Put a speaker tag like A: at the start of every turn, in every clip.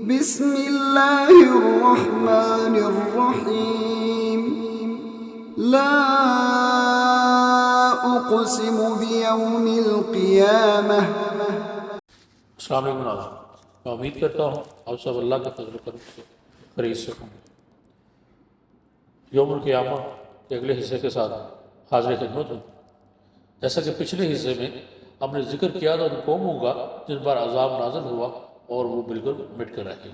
A: بسم اللہ الرحمن الرحیم لا اقسم بیوم القیامہ۔
B: السلام علیکم ناظرین، میں امید کرتا ہوں آپ سب اللہ کے فضل و کرم سے خیریت سے ہوں گے۔ یوم القیامہ کے اگلے حصے کے ساتھ حاضر خدمت ہوں۔ جیسا کہ پچھلے حصے میں ہم نے ذکر کیا تھا ان قوموں کا جن پر عذاب نازل ہوا اور وہ بالکل مٹ کر رہے،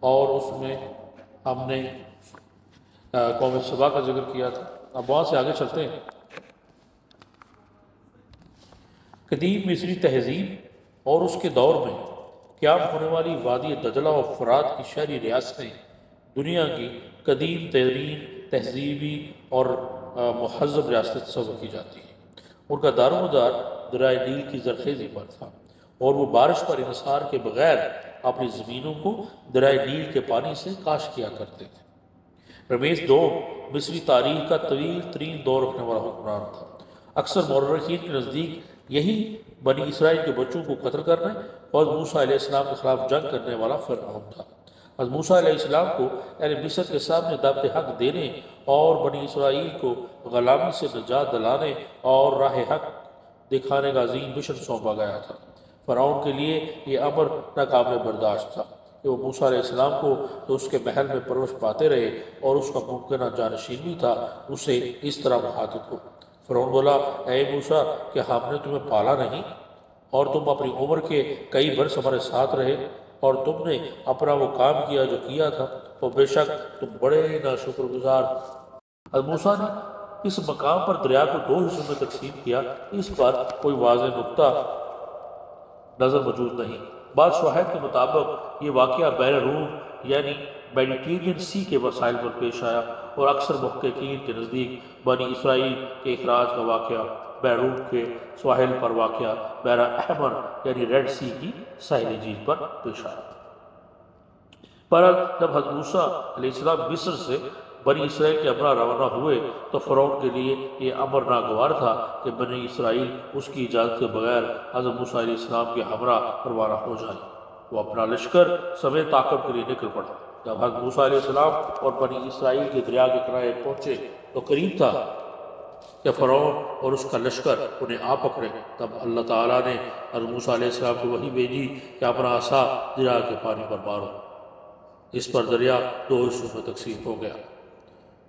B: اور اس میں ہم نے قوم سبا کا ذکر کیا تھا۔ اب وہاں سے آگے چلتے ہیں۔ قدیم مصری تہذیب اور اس کے دور میں قیام ہونے والی وادی دجلہ و فرات کی شہری ریاستیں دنیا کی قدیم ترین تہذیبی اور مہذب ریاست تصور کی جاتی ہیں۔ ان کا دار و مدار دریائے نیل کی زرخیزی پر تھا، اور وہ بارش پر انحصار کے بغیر اپنی زمینوں کو دریائے نیل کے پانی سے کاشت کیا کرتے تھے۔ رمیس دور مصری تاریخ کا طویل ترین دور رکھنے والا حکمران تھا۔ اکثر مورخین کے نزدیک یہی بنی اسرائیل کے بچوں کو قتل کرنے اور موسیٰ علیہ السلام کے خلاف جنگ کرنے والا فرعون تھا۔ حضرت موسیٰ علیہ السلام کو مصر کے سامنے دعوت حق دینے اور بنی اسرائیل کو غلامی سے نجات دلانے اور راہ حق دکھانے کا عظیم مشن سونپا گیا تھا۔ فرعون کے لیے یہ امر ناقابل برداشت تھا کہ وہ موسیٰ علیہ السلام کو جو اس کے محل میں پرورش پاتے رہے اور اس کا ممکنہ جانشین بھی تھا، اسے اس طرح مخاطب ہو۔ فرعون بولا، اے موسیٰ، کہ ہم نے تمہیں پالا نہیں اور تم اپنی عمر کے کئی برس ہمارے ساتھ رہے اور تم نے اپنا وہ کام کیا جو کیا تھا، اور بے شک تم بڑے ناشکر گزار۔ حضرت موسیٰ نے اس مقام پر دریا کو دو حصوں میں تقسیم کیا، اس پر کوئی واضح نقطہ نظر موجود نہیں۔ بعض شواہد کے مطابق یہ واقعہ بحر روم یعنی میڈیٹرینین سی کے وسائل پر پیش آیا، اور اکثر محققین کے نزدیک بنی اسرائیل کے اخراج کا واقعہ بحر روم کے سواحل پر واقع بحر احمر یعنی ریڈ سی کی ساحلی جھیل پر پیش آیا۔ جب حضرت موسیٰ علیہ السلام مصر سے بنی اسرائیل کے ہمراہ روانہ ہوئے تو فرعون کے لیے یہ امر ناگوار تھا کہ بنی اسرائیل اس کی اجازت کے بغیر حضرت موسیٰ علیہ السلام کے ہمراہ روانہ ہو جائیں۔ وہ اپنا لشکر سمیت تعاقب کے لیے نکل پڑا۔ جب حضرت موسیٰ علیہ السلام اور بنی اسرائیل کے دریا کے کنارے پہنچے تو قریب تھا کہ فرعون اور اس کا لشکر انہیں آ پکڑے۔ تب اللہ تعالیٰ نے حضرت موسیٰ علیہ السلام کو وحی بھیجی کہ اپنا عصا دریا کے پانی پر مارو۔ اس پر دریا دو حصوں میں تقسیم ہو گیا۔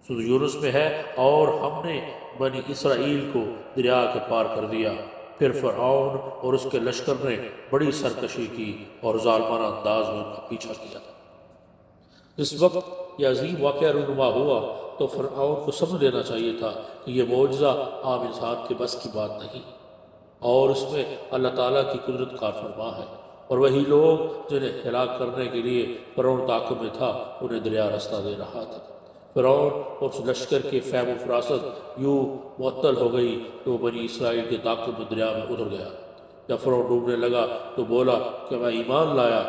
B: سورہ یونس میں ہے، اور ہم نے بنی اسرائیل کو دریا کے پار کر دیا، پھر فرعون اور اس کے لشکر نے بڑی سرکشی کی اور ظالمانہ انداز میں ان کا پیچھا کیا۔ اس وقت یہ عظیم واقعہ رونما ہوا تو فرعون کو سمجھ لینا چاہیے تھا کہ یہ معجزہ عام انسان کے بس کی بات نہیں، اور اس میں اللہ تعالیٰ کی قدرت کار فرما ہے، اور وہی لوگ جنہیں ہلاک کرنے کے لیے فرعون تعاقب میں تھا انہیں دریا رستہ دے رہا تھا۔ فرعون اور اس لشکر کے فہم و فراست یوں معطل ہو گئی کہ وہ بنی اسرائیل کے تعاقب میں دریا میں اتر گیا۔ جب فرعون ڈوبنے لگا تو بولا کہ میں ایمان لایا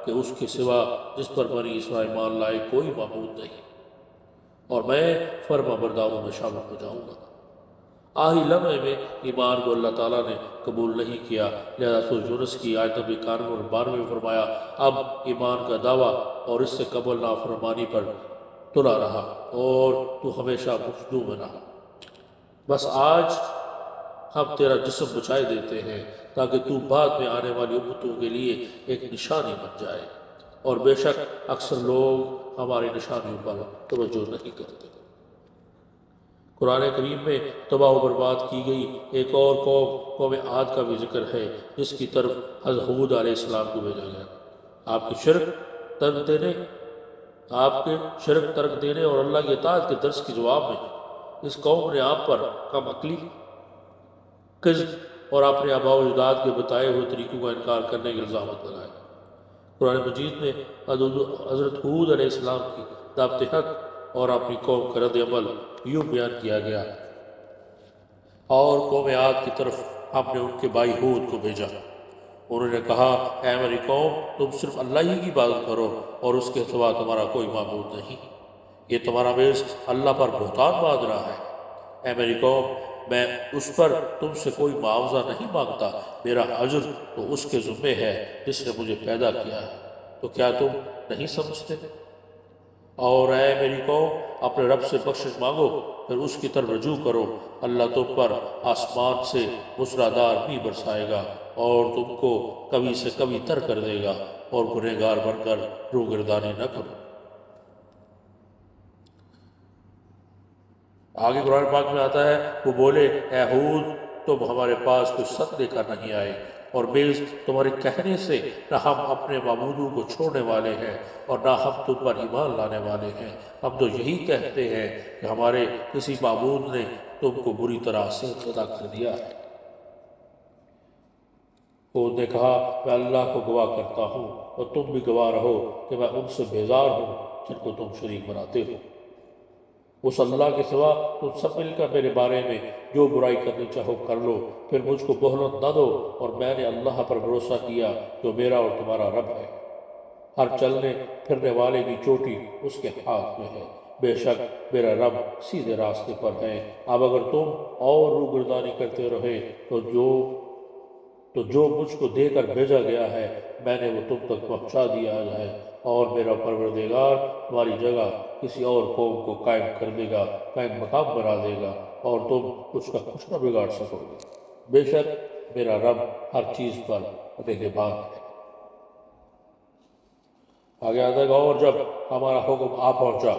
B: کہ اس کے سوا جس پر بنی اسرائیل ایمان لائے کوئی معبود نہیں، اور میں فرما برداروں میں شامل ہو جاؤں گا۔ آہی لمحے میں ایمان کو اللہ تعالیٰ نے قبول نہیں کیا، لہذا سورہ یونس کی آیت نمبر 91 اور 92 میں فرمایا، اب ایمان کا دعویٰ اور اس سے قبل نافرمانی پر تلا رہا اور تو ہمیشہ مفدو میں رہا۔ بس آج ہم تیرا جسم بچائے دیتے ہیں تاکہ تو بعد میں آنے والی امتوں کے لیے ایک نشانی بن جائے، اور بے شک اکثر لوگ ہماری نشانیوں پر توجہ نہیں کرتے۔ قرآن کریم میں تباہ و برباد کی گئی ایک اور قوم عاد کا بھی ذکر ہے، جس کی طرف حضرت ہود علیہ السلام کو بھیجا گیا۔ آپ کے شرک ترک دینے اور اللہ کی اطاعت کے درس کے جواب میں اس قوم نے آپ پر کم عقلی، کذب اور اپنے آباء و اجداد کے بتائے ہوئے طریقوں کا انکار کرنے کی الزامت لگائے۔ قرآن مجید میں حضرت ہود علیہ السلام کی دعوت حق اور اپنی قوم کا رد عمل یوں بیان کیا گیا، اور قوم عاد کی طرف ہم نے ان کے بھائی ہود کو بھیجا۔ انہوں نے کہا، اے میری قوم، تم صرف اللہ ہی کی عبادت کرو اور اس کے سوا تمہارا کوئی معبود نہیں۔ یہ تمہارا میز اللہ پر بہتان باندھ رہا ہے۔ اے میری قوم، میں اس پر تم سے کوئی معاوضہ نہیں مانگتا، میرا اجر تو اس کے ذمے ہے جس نے مجھے پیدا کیا ہے، تو کیا تم نہیں سمجھتے؟ اور اے میری قوم، اپنے رب سے بخشش مانگو، پھر اس کی طرف رجوع کرو، اللہ تم پر آسمان سے موسلادھار بھی برسائے گا اور تم کو کبھی سے کبھی تر کر دے گا، اور گنہگار بن کر روگردانی نہ کرو۔ آگے قرآن پاک میں آتا ہے، وہ بولے اے ہود، تم ہمارے پاس کچھ سچ لے کر نہیں آئے، اور بیس تمہارے کہنے سے نہ ہم اپنے معبودوں کو چھوڑنے والے ہیں اور نہ ہم تم پر ایمان لانے والے ہیں۔ ہم تو یہی کہتے ہیں کہ ہمارے کسی معبود نے تم کو بری طرح سے صدا کر دیا ہے۔ ہود نے کہا، میں اللہ کو گواہ کرتا ہوں اور تم بھی گواہ رہو کہ میں ان سے بیزار ہوں جن کو تم شریک بناتے ہو۔ اس اللہ کے سوا تم سب مل کر میرے بارے میں جو برائی کرنی چاہو کر لو، پھر مجھ کو مہلت نہ دو، اور میں نے اللہ پر بھروسہ کیا جو میرا اور تمہارا رب ہے۔ ہر چلنے پھرنے والے کی چوٹی اس کے ہاتھ میں ہے، بے شک میرا رب سیدھے راستے پر ہے۔ اب اگر تم اور روگردانی کرتے رہے تو جو مجھ کو دے کر بھیجا گیا ہے میں نے وہ تم تک پہنچا دیا ہے، اور میرا پروردگار تمہاری جگہ کسی اور قوم کو قائم کر دے گا، قائم مقام بنا دے گا، اور تم اس کا کچھ نہ بگاڑ سکو گے۔ بے شک میرا رب ہر چیز پر نگہبان ہے۔ آگے آتا ہے، اور جب ہمارا حکم آ پہنچا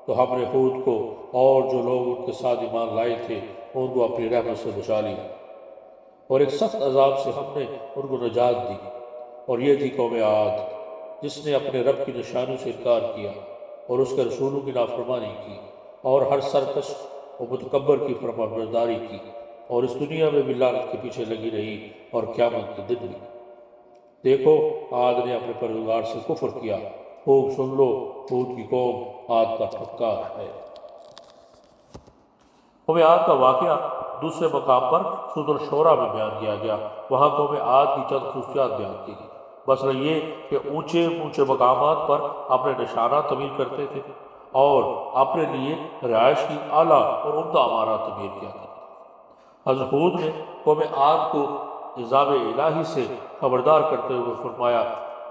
B: تو ہم نے ہود کو اور جو لوگ ان کے ساتھ ایمان لائے تھے ان کو اپنی رحمت سے بچا لیا، اور ایک سخت عذاب سے ہم نے ان کو نجات دی، اور یہ تھی قوم عاد، جس نے اپنے رب کی نشانیوں سے انکار کیا اور اس کے رسولوں کی نافرمانی کی، اور ہر سرکش و متکبر کی فرمانبرداری کی، اور اس دنیا میں بھی لعنت کے پیچھے لگی رہی اور قیامت کے دن بھی۔ دیکھو، عاد نے اپنے پروردگار سے کفر کیا، خوب سن لو، ہود کی قوم عاد کا پھٹکار ہے۔ قوم عاد کا واقعہ دوسرے مقام پر سورۃ الشعراء میں بیان کیا گیا۔ وہاں قوم عاد کی چند خصوصیات بیان کی گئی۔ مثلا یہ کہ اونچے اونچے مقامات پر اپنے نشانات تعمیر کرتے تھے اور اپنے لیے رہائش کی اعلیٰ اور عمدہ عمارات تعمیر کیا کرتے تھے۔ حضرت ہود نے قوم عاد کو عذاب الہی سے خبردار کرتے ہوئے فرمایا،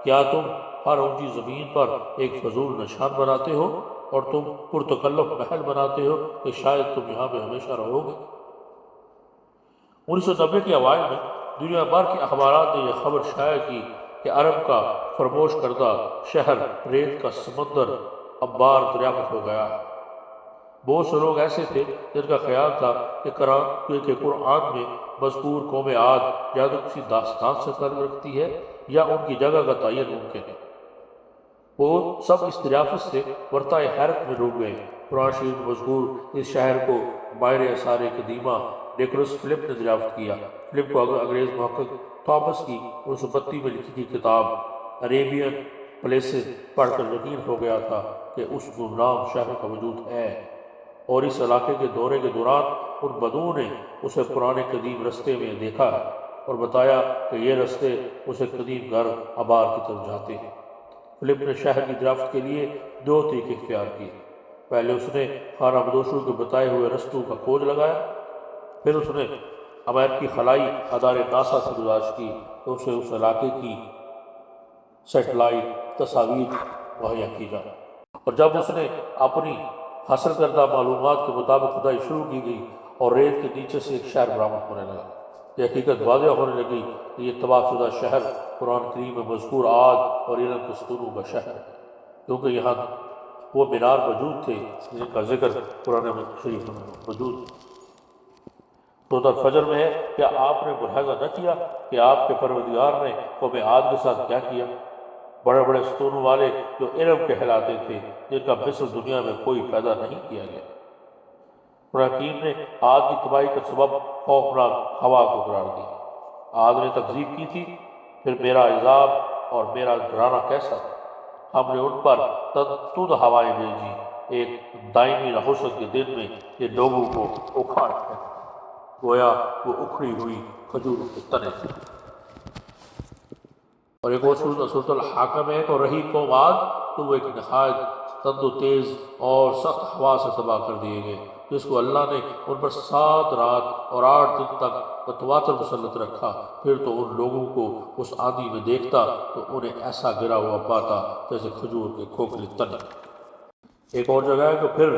B: کیا تم ہر اونچی زمین پر ایک فضول نشان بناتے ہو اور تم پرتکلف محل بناتے ہو کہ شاید تم یہاں پہ ہمیشہ رہو گے؟ 1990 کے اوائل میں دنیا بھر کے اخبارات نے یہ خبر شائع کی کہ عرب کا فراموش کردہ شہر ریت کا سمندر اب بار دریافت ہو گیا ہے۔ بہت سے لوگ ایسے تھے جن کا خیال تھا کہ قرآن میں مذکور قوم عاد یا تو کسی داستان سے تعلق رکھتی ہے یا ان کی جگہ کا تعین ممکن ہے۔ وہ سب اس دریافت سے ورطۂ حیرت میں ڈوب گئے۔ قرآن شریف میں مذکور اس شہر کو ماہر آثار قدیمہ نیکولس فلپ نے دریافت کیا۔ فلپ کو انگریز محقق تھامس کی 1932 میں لکھی گئی کتاب عریبین پلیسز پڑھ کر یقین ہو گیا تھا کہ اس گمنام شہر کا وجود ہے، اور اس علاقے کے دورے کے دوران ان بدوؤں نے اسے پرانے قدیم رستے میں دیکھا ہے اور بتایا کہ یہ رستے اسے قدیم گھر آبار کی طرف جاتے ہیں۔ فلپ نے شہر کی دریافت کے لیے 2 طریقے اختیار کیے۔ پہلے اس نے خانہ بدوشوں کے بتائے ہوئے رستوں کا کھوج لگایا، پھر اس نے امریکی خلائی ادارے ناسا سے گزارش کی کہ اسے اس علاقے کی سیٹلائٹ تصاویر مہیا کی جائے، اور جب اس نے اپنی حاصل کردہ معلومات کے مطابق کھدائی شروع کی گئی اور ریت کے نیچے سے ایک شہر برآمد ہونے لگا، یہ حقیقت واضح ہونے لگی کہ یہ تباہ شدہ شہر قرآن کریم میں مذکور عاد اور ارم کے ستونوں کا شہر ہے، کیونکہ یہاں وہ مینار موجود تھے جن کا ذکر قرآن شریف میں موجود ہے۔ سورۃ الفجر میں ہے، کیا آپ نے ملاحظہ نہ کیا کہ آپ کے پروردگار نے قوم عاد کے ساتھ کیا کیا؟ بڑے بڑے ستونوں والے جو ارم کہلاتے تھے، جن کا مثل دنیا میں کوئی پیدا نہیں کیا گیا۔ قرآن حکیم نے عاد کی تباہی کا سبب خوفناک ہوا کو قرار دیا۔ عاد نے تکذیب کی تھی، پھر میرا عذاب اور میرا ڈرانا کیسا تھا؟ ہم نے ان پر تند ہوائیں بھیجی، ایک دائمی نحوست کے دن میں یہ لوگوں کو اکھاڑ پھینکا، گویا وہ اکھڑی ہوئی کھجوروں کے تنے تھے۔ اور ایک اور سورۃ الحاقہ میں اور رہی قوم عاد تو وہ ایک نہایت تند و تیز اور سخت ہوا سے تباہ کر دیے گئے، جس کو اللہ نے ان پر 7 رات اور 8 دن تک متواتر مسلط رکھا، پھر تو ان لوگوں کو اس آندھی میں دیکھتا تو انہیں ایسا گرا ہوا پاتا جیسے کھجور کے کھوکھلے تنے۔ ایک اور جگہ ہے کہ پھر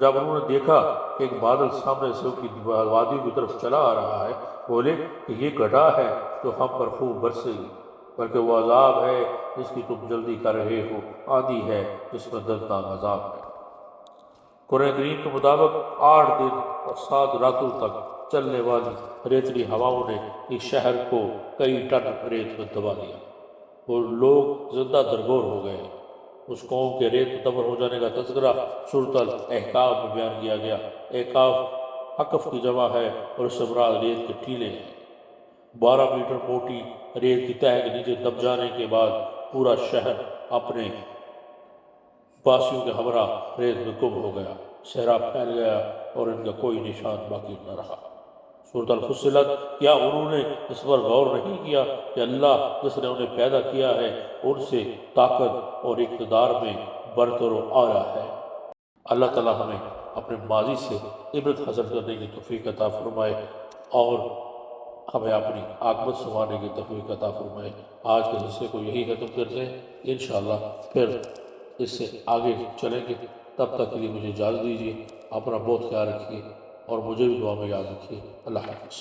B: جب انہوں نے دیکھا کہ ایک بادل سامنے سے ان کی وادیوں کی طرف چلا آ رہا ہے، بولے کہ یہ گڈھا ہے جو ہم پر خوب برسے گی، بلکہ وہ عذاب ہے جس کی تم جلدی کر رہے ہو، آندھی ہے جس میں دردناک عذاب ہے۔ قرآن کریم کے مطابق 8 دن اور 7 راتوں تک چلنے والی ریتلی ہواؤں نے اس شہر کو کئی ٹن ریت میں دبا دیا، اور لوگ زندہ درگور ہو گئے۔ اس قوم کے ریت متبر ہو جانے کا تذکرہ سورۃ الاحقاف میں بیان کیا گیا۔ احقاف حقف کی جمع ہے اور اس سے مراد ریت کے ٹیلے ہیں۔ 12 میٹر موٹی ریت کی تہہ کے نیچے دب جانے کے بعد پورا شہر اپنے باسیوں کے ہمراہ ریت میں گم ہو گیا، صحرا پھیل گیا اور ان کا کوئی نشان باقی نہ رہا۔ سورۃ الفصلت، کیا انہوں نے اس پر غور نہیں کیا کہ اللہ جس نے انہیں پیدا کیا ہے ان سے طاقت اور اقتدار میں برتر و اعلیٰ ہے۔ اللہ تعالیٰ ہمیں اپنے ماضی سے عبرت حاصل کرنے کی توفیق عطا فرمائے اور ہمیں اپنی عاقبت سنوارنے کی توفیق عطا فرمائے۔ آج کے حصے کو یہی ختم کرتے ہیں، انشاءاللہ پھر اس سے آگے چلیں گے۔ تب تک کے لیے مجھے اجازت دیجیے، اپنا بہت خیال رکھیے اور مجھے بھی دعا میں یاد رکھیے۔ اللہ حافظ۔